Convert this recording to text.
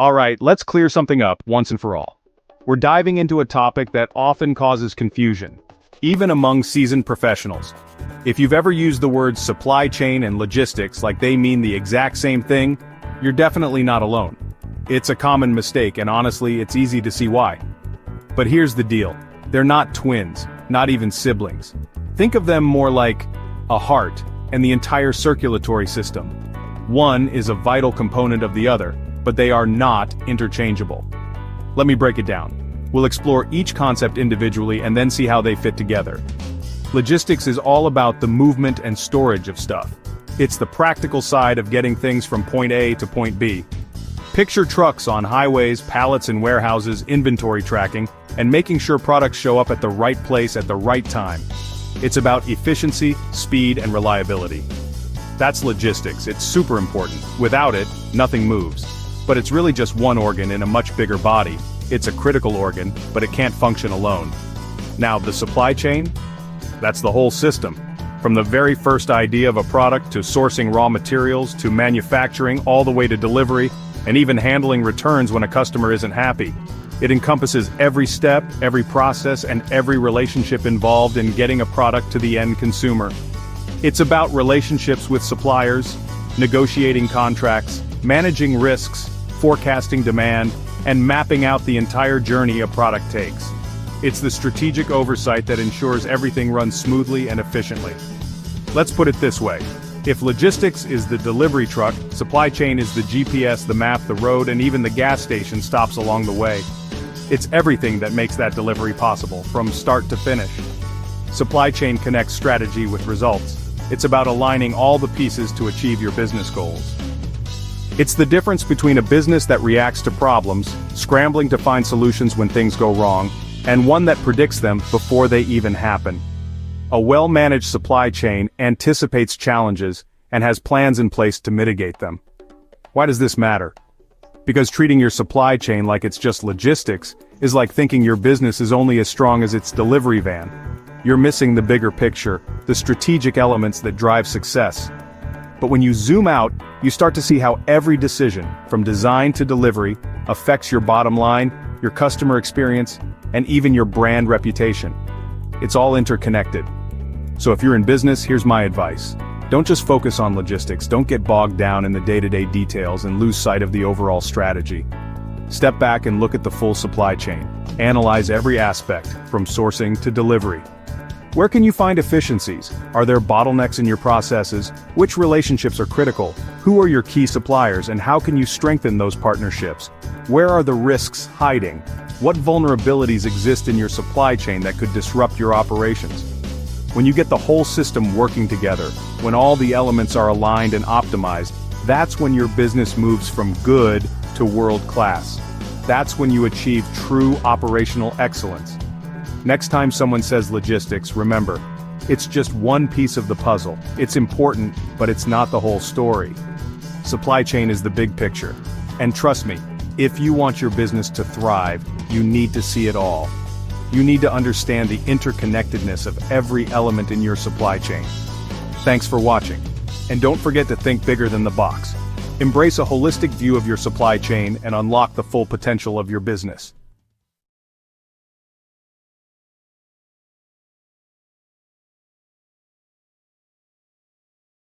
Alright, let's clear something up once and for all. We're diving into a topic that often causes confusion, even among seasoned professionals. If you've ever used the words supply chain and logistics like they mean the exact same thing, you're definitely not alone. It's a common mistake, and honestly, it's easy to see why. But here's the deal. They're not twins, not even siblings. Think of them more like a heart and the entire circulatory system. One is a vital component of the other, but they are not interchangeable. Let me break it down. We'll explore each concept individually and then see how they fit together. Logistics is all about the movement and storage of stuff. It's the practical side of getting things from point A to point B. Picture trucks on highways, pallets in warehouses, inventory tracking, and making sure products show up at the right place at the right time. It's about efficiency, speed, and reliability. That's logistics. It's super important. Without it, nothing moves. But it's really just one organ in a much bigger body. It's a critical organ, but it can't function alone. Now, the supply chain? That's the whole system. From the very first idea of a product to sourcing raw materials to manufacturing all the way to delivery, and even handling returns when a customer isn't happy. It encompasses every step, every process, and every relationship involved in getting a product to the end consumer. It's about relationships with suppliers, negotiating contracts, managing risks, forecasting demand, and mapping out the entire journey a product takes. It's the strategic oversight that ensures everything runs smoothly and efficiently. Let's put it this way. If logistics is the delivery truck, supply chain is the GPS, the map, the road, and even the gas station stops along the way. It's everything that makes that delivery possible, from start to finish. Supply chain connects strategy with results. It's about aligning all the pieces to achieve your business goals. It's the difference between a business that reacts to problems, scrambling to find solutions when things go wrong, and one that predicts them before they even happen. A well-managed supply chain anticipates challenges and has plans in place to mitigate them. Why does this matter? Because treating your supply chain like it's just logistics is like thinking your business is only as strong as its delivery van. You're missing the bigger picture, the strategic elements that drive success. But when you zoom out, you start to see how every decision, from design to delivery, affects your bottom line, your customer experience, and even your brand reputation. It's all interconnected. So if you're in business, here's my advice. Don't just focus on logistics, don't get bogged down in the day-to-day details and lose sight of the overall strategy. Step back and look at the full supply chain. Analyze every aspect, from sourcing to delivery. Where can you find efficiencies? Are there bottlenecks in your processes? Which relationships are critical? Who are your key suppliers, and how can you strengthen those partnerships? Where are the risks hiding? What vulnerabilities exist in your supply chain that could disrupt your operations? When you get the whole system working together, when all the elements are aligned and optimized, that's when your business moves from good to world-class. That's when you achieve true operational excellence. Next time someone says logistics, remember, it's just one piece of the puzzle. It's important, but it's not the whole story. Supply chain is the big picture. And trust me, if you want your business to thrive, you need to see it all. You need to understand the interconnectedness of every element in your supply chain. Thanks for watching. And don't forget to think bigger than the box. Embrace a holistic view of your supply chain and unlock the full potential of your business.